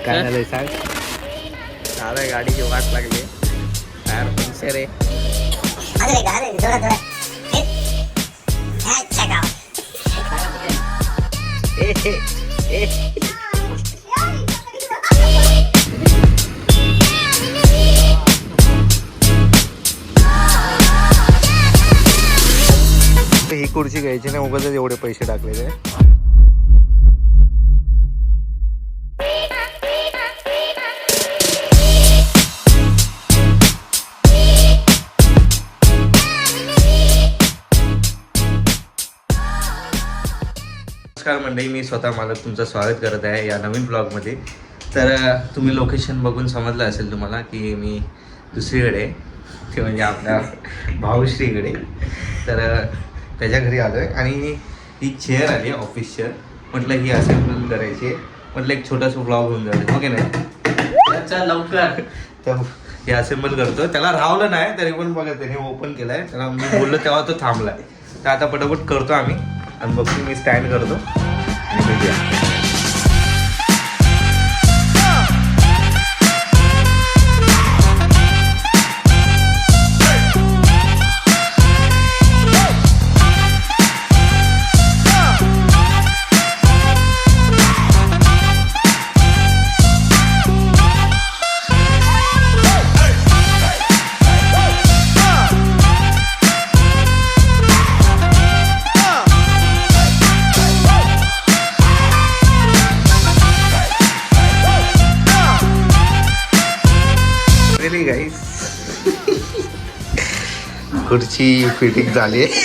काय झालंय सांग. झालंय गाडीची वाट लागली. टायर पंक्चर आहे. ही खुर्ची घ्यायची नाही, उगाच एवढे पैसे टाकलेले. नमस्कार मंडळी, मी स्वतः मालक तुमचं स्वागत करत आहे या नवीन ब्लॉगमध्ये. तर तुम्ही लोकेशन बघून समजलं असेल तुम्हाला की मी दुसरीकडे आहे, ते म्हणजे आपल्या भाऊश्रीकडे. तर त्याच्या घरी आलो आहे आणि ही चेअर आली आहे ऑफिस चेअर. म्हटलं ही असेंबल करायची आहे. म्हटलं एक छोटासा ब्लॉग होऊन जाईल, ओके नाही अच्छा लवकर. तर हे असेंबल करतो. त्याला रावलं नाही तरी पण बघा त्याने ओपन केलं आहे. त्याला मी बोललो तेव्हा तो थांबला आहे. तर आता पटापट करतो आम्ही. अनबॉक्सिंग मी स्टँड करतो आणि भेटूया. खुर्ची फिटिंग झाली आहे.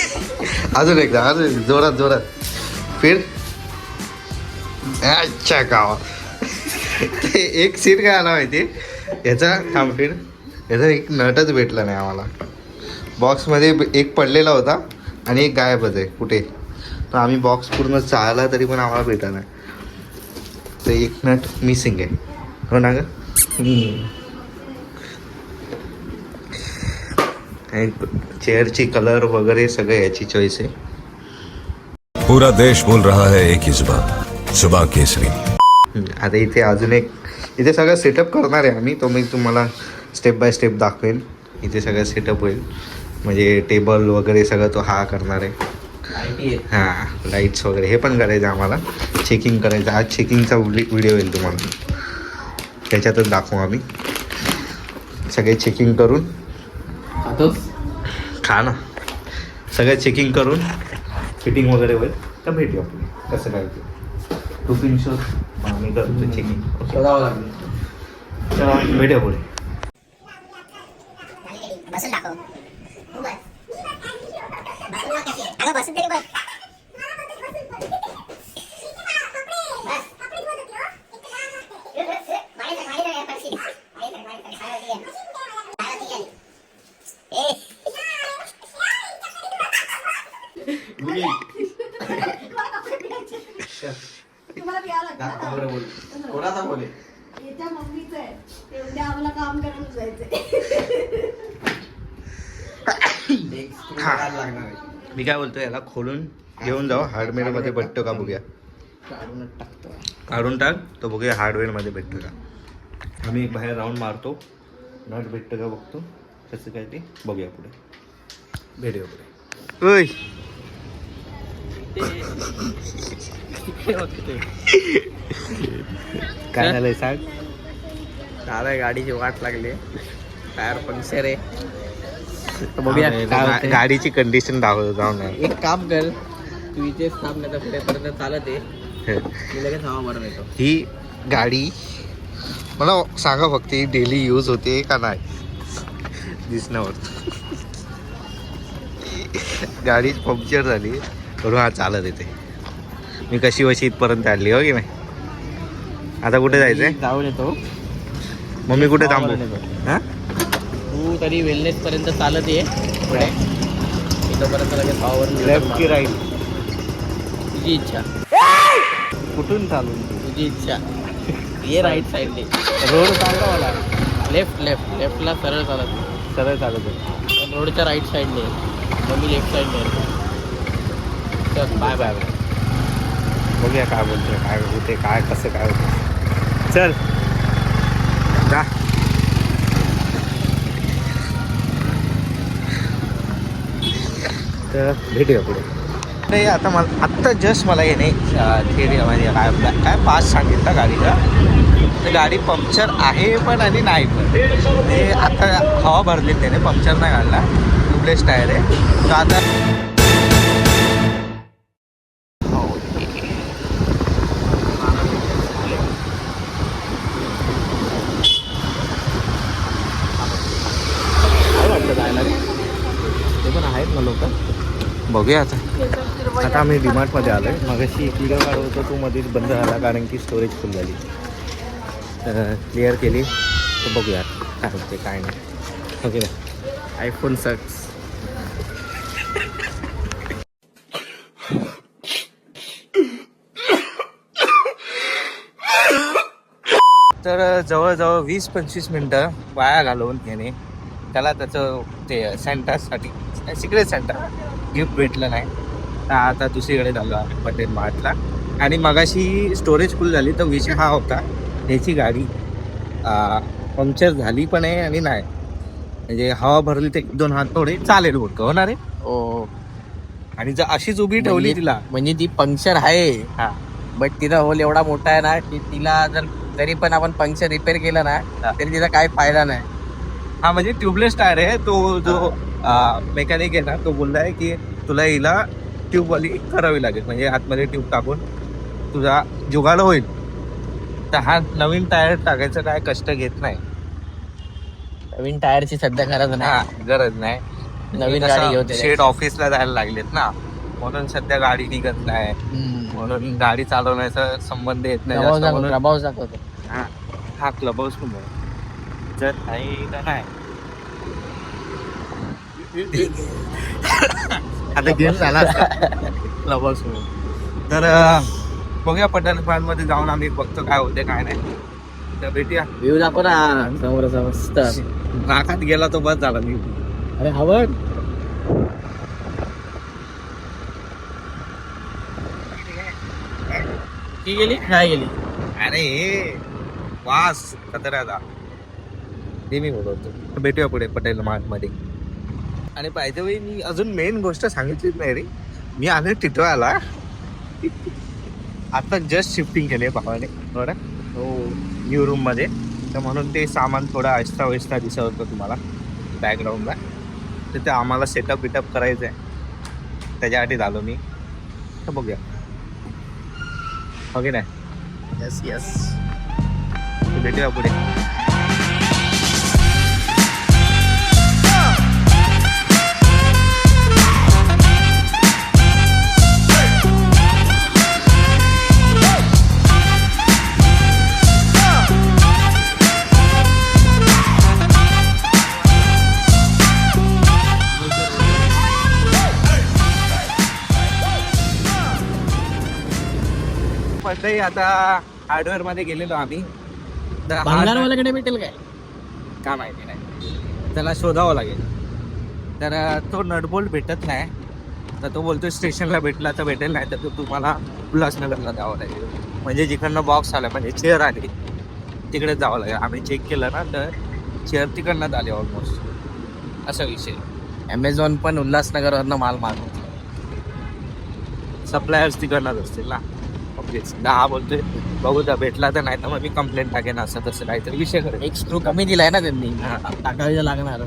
अजून एकदा अजून जोरात जोरात फिर. अच्छा गावा एक सीट काय आला माहिती याचा. थांब फिर. याचा एक नटच भेटला नाही आम्हाला. बॉक्समध्ये एक पडलेला होता आणि एक गायबच आहे कुठे. तर आम्ही बॉक्स पूर्ण चाळला तरी पण आम्हाला भेटला नाही. तर एक नट मिसिंग आहे, हो ना ग. चेअरची कलर वगैरे सगळं याची चॉईस आहे. पूरा देश बोल रहा है एक ही जुबान, जुबान केसरी. आता इथे अजून एक इथे सगळं सेटअप करणार आहे आम्ही. तो मी तुम्हाला स्टेप बाय स्टेप दाखवेन. इथे सगळं सेटअप होईल म्हणजे टेबल वगैरे सगळं तो हा करणार आहे. हां, लाईट्स वगैरे हे पण करायचं आम्हाला. चेकिंग करायचं. आज चेकिंगचा व्हिडिओ येईल तुम्हाला, त्याच्यातच दाखवू आम्ही. सगळे चेकिंग करून खा ना. सगळं चेकिंग करून फिटिंग वगैरे होईल तर भेटू आपण. कसं काय ते टू पिन शोध आम्ही करतो चेकिंग. चला भेटूया पुढे. बसून दाखव. अगं बसून तरी बघ. कोणाचा बोले याच्या मम्मीचं आहे. ते उद्या आम्हाला काम करायला जायचंय. मी काय बोलतो, याला खोलून घेऊन जाऊ. हार्डवेअर मध्ये भेटतो का बघूया. काढून टाक तो बघूया हार्डवेअर मध्ये भेटतो का. आम्ही एक बाहेर राऊंड मारतो, नट भेटतो का बघतो. कसं काय ते बघूया पुढे. भेटूया पुढे. ओय काय झालंय सांग. झालंय गाडीची वाट लागली. टायर पंक्चर आहे. तर बघूया काय होतंय. गाडीची कंडिशन दाखवतो जाऊन. एक काम कर, तू इथेच थांब नाही तर पुढेपर्यंत चालत आहे. मी लगेच हवा मारून येतो. ही गाडी मला सांगा फक्त ही डेली यूज होते का नाही दिसण्यावर. गाडी पंक्चर झाली म्हणून हा चालत येते. मी कशी वशी इथपर्यंत आणली, हो की नाही. आता कुठे जायचंय. जाऊन येतो. मम्मी कुठे थांबू. हां तू तरी वेलनेस पर्यंत चालत ये पुढे. इथंपर्यंत लगेच हवावर लेफ्ट की राईट तुझी इच्छा. कुठून चालून. तुझी इच्छा. ये राईट साईडने. रोड सांगा मला. लेफ्टला सरळ चालत. सरळ चालत आहे. पण रोडच्या राईट साईडने. मग मी लेफ्ट साईडने. चल बाय बाय बाय. बघूया काय बोलतोय, काय होते, काय कसं काय होतं. चल जा. तर भेटूया पुढे. नाही आता मला आत्ता जस्ट मला येणे थिअरी म्हणजे काय पास सांगितलं गाडीला. तर गाडी पंक्चर आहे पण आणि नाही पण. ते आता हवा भरली त्याने, पंक्चर नाही घालला, ट्यूबलेस टायर आहे. तर आता ते पण आहेत ना लोक. बघूया आता आम्ही डीमार्टमध्ये आलो आहे. मगाशी एक व्हिडिओ काढत होतो, तो मध्येच बंद झाला कारण की स्टोरेज फुल झाली. तर क्लिअर केली. तर बघूया काय होते काय नाही. ओके ना. आयफोन सक्स. तर जवळजवळ 20-25 मिनटं वाया घालवून याने त्याला त्याचं ते सेंटासाठी सिक्रेट सेंटा गिफ्ट भेटलं नाही. तर आता दुसरीकडे झालो आम्ही पटेल मार्टला. आणि मगाशी स्टोरेज फुल झाली. तर विषय हा होता, त्याची गाडी पंक्चर झाली पण आहे आणि नाही, म्हणजे हवा भरली ते 1-2 हात थोडे चालेल बोलतो होणार आहे. ओ, आणि जर अशीच उभी ठेवली तिला, म्हणजे ती पंक्चर आहे हा बट तिचा होल एवढा मोठा आहे ना की तिला जरी पण आपण पंक्चर रिपेअर केलं ना तरी तिचा काही फायदा नाही. हा म्हणजे ट्यूबलेस टायर आहे. तो जो मेकॅनिक आहे ना, तो बोललाय की तुला हिला ट्यूबवाली करावी लागेल, म्हणजे आतमध्ये ट्यूब टाकून तुझा जुगाड होईल. तर हा नवीन टायर टाकायचं काय कष्ट घेत नाही. नवीन टायरची सध्या गरज हा नाही. गरज नाही. नवीन गाडी घेऊ शेड ऑफिसला जायला लागलेत ना, म्हणून सध्या गाडी निघत नाही. म्हणून गाडी चालवण्याचा संबंध येत नाही जास्त. म्हणून प्रभाव दाखवतो. हा क्लब हाऊस पण जर नाही तर नाही. आता गेम झाला क्लब हाऊस. तर बघूया पटेल मध्ये जाऊन आम्ही बघतो काय होते काय नाही. तर भेटूया. व्ह्यू दाखव ना समोरचा मस्त. नाकात गेला तो बस झाला. मी अरे हवं ती गेली काय गेली. अरे वास खतऱ्याचा ते मी बोलवतो. भेटूया पुढे पटेल मार्ट मध्ये. आणि पाहिजे वेळी मी अजून मेन गोष्ट सांगितलीच नाही रे. मी आले टिटवाळ्याला, आता जस्ट शिफ्टिंग केली आहे भावाने बरं न्यू रूम मध्ये. तर म्हणून ते सामान थोडं आहिस्ता वहिस्ता दिसत होतं तुम्हाला बॅकग्राऊंडला. तर ते आम्हाला सेटअप बिटअप करायचं आहे, त्याच्यासाठी झालो मी. तर बघूया ओके नाही. Yes yes. भेटूया पुढे. पडलंय आता हार्डवेअर मध्ये गेलेलो आम्ही. तर भंगारवाल्याकडे भेटेल काय का माहिती नाही, त्याला शोधावं लागेल. तर तो नटबोल्ट भेटत नाही. तर तो बोलतो स्टेशनला भेटला तर भेटेल, नाही तर तो तुम्हाला उल्हासनगरला जावं लागेल. म्हणजे जिकडनं बॉक्स आला म्हणजे चेअर आली तिकडेच जावं लागेल. आम्ही चेक केलं ना तर चेअर तिकडनंच आले ऑलमोस्ट, असा विषय. ॲमेझॉन पण उल्हासनगरवरनं माल मागवतो. सप्लायर्स तिकडनंच असतील ना. हा बोलतोय बघू तर भेटला तर, नाही तर मग मी कंप्लेंट टाकेन असं तसं काहीतरी विषय करेल. एक स्क्रू कमी दिलाय ना त्यांनी, टाकायला लागणार.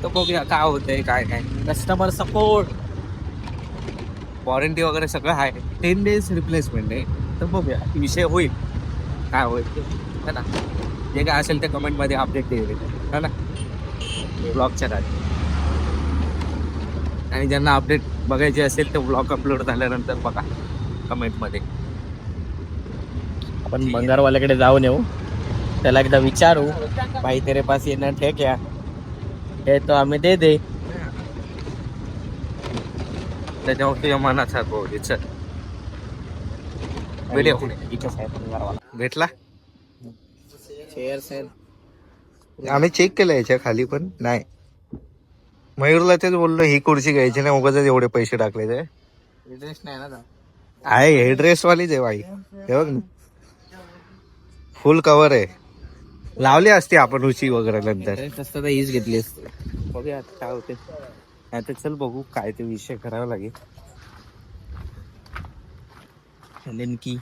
तर बघूया काय होतंय काय काय. कस्टमर सपोर्ट, वॉरंटी वगैरे सगळं आहे. 10 days रिप्लेसमेंट आहे. तर बघूया विषय होईल काय होईल ते, है ना. जे काय असेल ते कमेंटमध्ये अपडेट देईल, है ना, ब्लॉगच्या आधी. आणि ज्यांना अपडेट बघायचे असेल तर ब्लॉग अपलोड झाल्यानंतर बघा कमेंटमध्ये. आपण भंगारवाल्याकडे जाऊन येऊ, त्याला एकदा विचारू भाई तेरे पास ये नट है क्या, हे तो आम्ही दे दे. त्याच्यावर तुझ्या मनाचा बोल. चल भेटला. आम्ही चेक केलं याच्या खाली पण नाही. मयूरला तेच बोललो ही कुर्सी घ्यायची नाही, उगाच एवढे पैसे टाकले. ते ड्रेस नाही ना आहे हे ड्रेस वालीच आहे बाई. हे बघ फुल कव्हर आहे. लावली असते आपण उशी वगैरे नंतर. तसं तर हीच घेतली असते. बघूया आता काय होते. आता चल बघू काय ते विषय करावा लागेल. नेमकी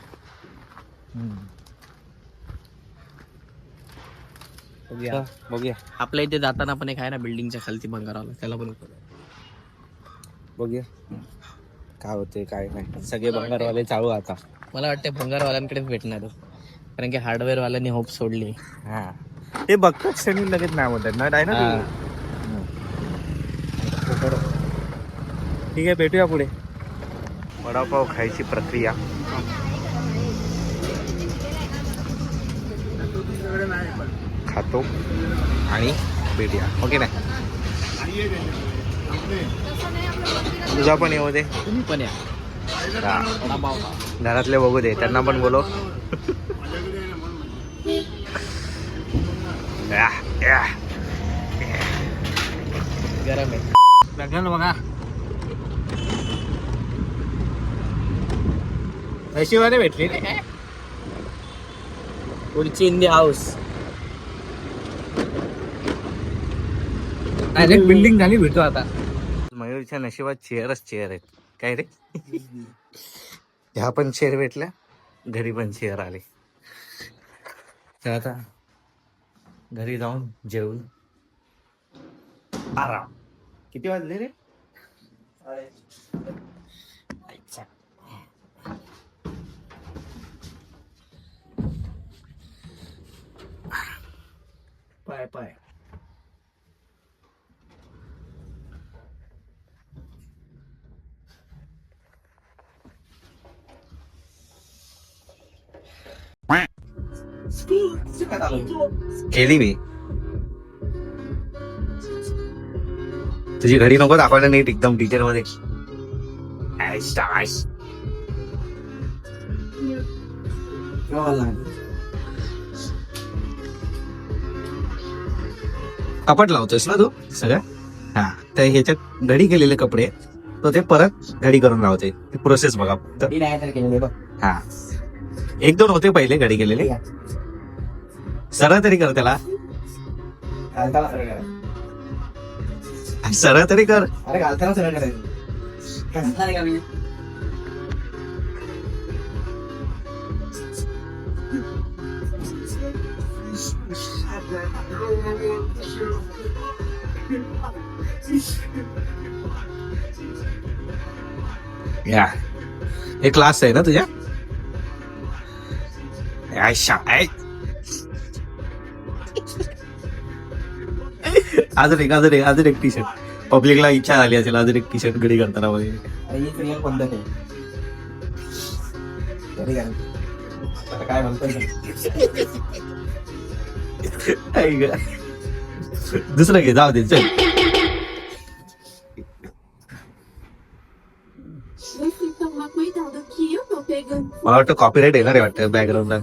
बघूया बघूया. आपल्या इथे जाताना पण एक आहे ना बिल्डिंगच्या खालती भंगारवाला, त्याला पण बघूया काय होते काय नाही. सगळे भंगारवाले चालू आता. मला वाटतं भंगारवाल्यांकडेच भेटणार आहे. कारण की हार्डवेअर वाल्यांनी होप सोडली. हा ते बघतात क्षणी लगेच नाही म्हणतात ना, आहे ना ते. ठीक आहे, भेटूया पुढे. वडापाव खायची प्रक्रिया. खातो आणि भेटूया. ओके ना, तुझा पण येऊ दे. तुम्ही पण या. वडापाव खा. घरातले बघू दे, त्यांना पण बोलव. गरम आहे. बघा बघा नशिबाने भेटली. पुढची in the house. Direct building झाली, भेटू आता. मयूरच्या नशिबात चेअरच चेअर आहेत. काय रे, ह्या पण चेअर भेटल्या, घरी पण चेअर आले. तर आता घरी जाऊन जेवून आराम. किती वाजले रे? पाय पाय. केली मी. तुझी घडी नको दाखवायला नीट एकदम डिटेल मध्ये. कपाट लावतोस ना तू सगळं? हा, तर ह्याच्यात घडी केलेले कपडे तो ते परत घडी करून लावते. प्रोसेस बघा फक्त. हा, एक दोन होते पहिले घडी केलेले. सरळ तरी कर त्याला. सरळ तरी कर. अरे घालताना सरळ करायचं. या हे क्लास आहे ना तुझ्या? अजून एक टी शर्ट. पब्लिकला इच्छा झाली असेल अजून एक टी शर्ट घडी करताना वगैरे. पद्धत आहे. काय म्हणतो दुसरं घे, जाऊ दे चल. मला वाटतं कॉपीराईट येणार आहे वाटतं बॅकग्राऊंडला.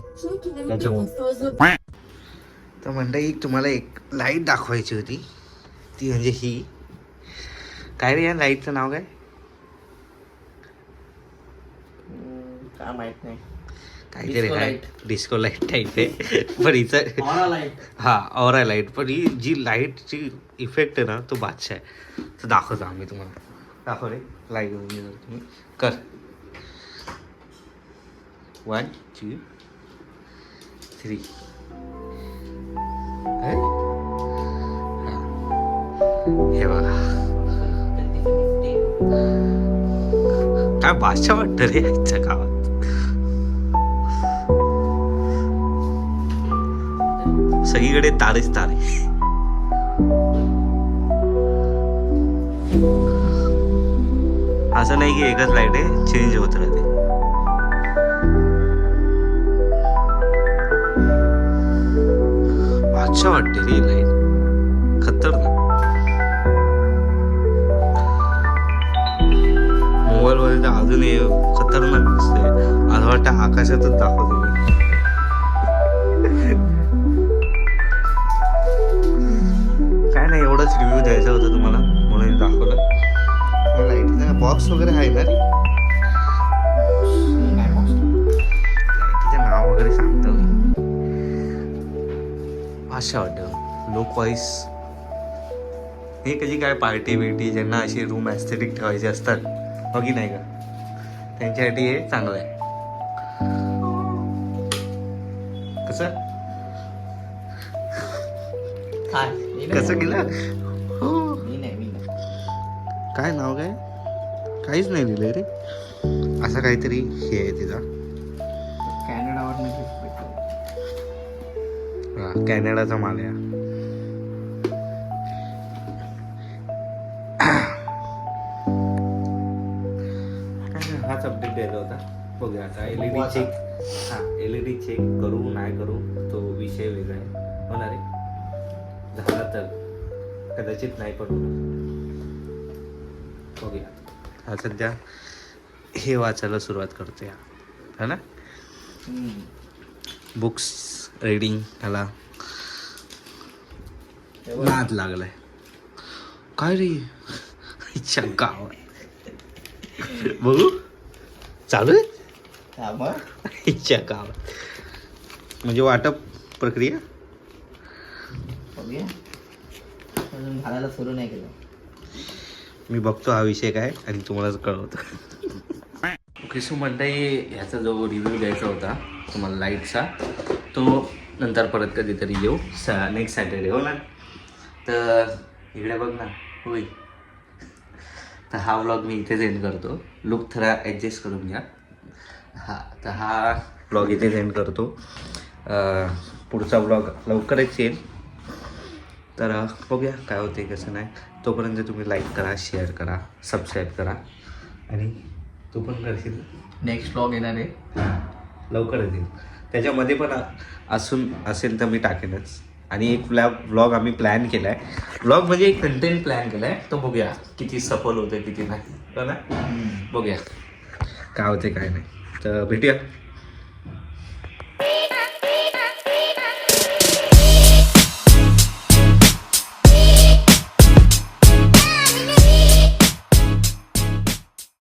तर मंडळी, तुम्हाला एक लाईट दाखवायची होती. ती म्हणजे ही. काय रे या लाईटचं नाव काय? काय माहित नाही. काहीतरी लाईट, डिस्को लाईट टाईप आहे. पण हिचं हा ऑरा लाईट. पण ही जी लाईटची इफेक्ट आहे ना, तो बादशाह आहे. तर दाखवतो आम्ही तुम्हाला. दाखव रे लाईट घेऊन तुम्ही कर. 1 2 3. हे बघा काय बादशाह वाटतं रे याच्या गावात. सगळीकडे तारेच तारे. असं नाही की एकच लाईट आहे, चेंज होत राहते. अच्छा वाटते रे लाईट, खतरनाक. मोबाईल मध्ये तर अजून खतरनाक दिसतंय. असं वाटतं आकाशातच दाखवतो मी. काय नाही, एवढंच रिव्ह्यू द्यायचा होता तुम्हाला म्हणून दाखवलं. लाईटीचा बॉक्स वगैरे आहे ना रे? लाईटीचं नाव वगैरे सांगतो मी. अशा वाटतं लोक वाईस हे कधी काय पार्टी बिर्टी ज्यांना अशी रूम ॲस्थेटिक ठेवायचे असतात हो की नाही का, त्यांच्यासाठी हे चांगलं आहे. कसं कसं केलं? मी नाही काय नाव काय? काहीच नाही दिलंय रे. असं काहीतरी हे आहे तिचा. कॅनडावर हा, कॅनडाचा माल आहे हा. हाच अपडेट द्यायचा होता. बघूया आता LED चेक. हा, LED चेक करू नाही करू तो विषय वेगळा आहे. होणार आहे झाला तर कदाचित नाही पण बघूया. हा सध्या हे वाचायला सुरुवात करते हा ना, बुक्स रीडिंग ह्याला नाद लागलाय. काय रे इच्छा गाव बघू चालू आहे इच्छा गाव म्हणजे वाटप प्रक्रिया अजून घालायला सुरू नाही केलं. मी बघतो हा विषय काय आणि तुम्हालाच कळवतो. ओके सो मंडळी, ह्याचा जो रिव्ह्यू द्यायचा होता तुम्हाला लाईटचा तो नंतर परत कधीतरी येऊ नेक्स्ट सॅटर्डे हो ना. तर इकडे बघ ना होय. तर हा व्लॉग मी इथेच एंड करतो. लुक थोडा ॲडजस्ट करून घ्या. तर हा व्लॉग इथेच एंड करतो. पुढचा व्लॉग लवकरच येईल. तर बघूया काय होते कसं नाही. तोपर्यंत तुम्ही लाईक करा, शेअर करा, सबस्क्राईब करा आणि तू पण करशील. नेक्स्ट व्लॉग येणार आहे लवकरच येईल. त्याच्यामध्ये पण असेल तर मी टाकेनच. आणि एक व्लॉग आम्ही प्लॅन केला आहे. व्लॉग म्हणजे एक कंटेंट प्लॅन केला आहे. तो बघूया किती सफल होते किती नाही. हो ना, बघूया काय होते काय नाही. तर भेटूया.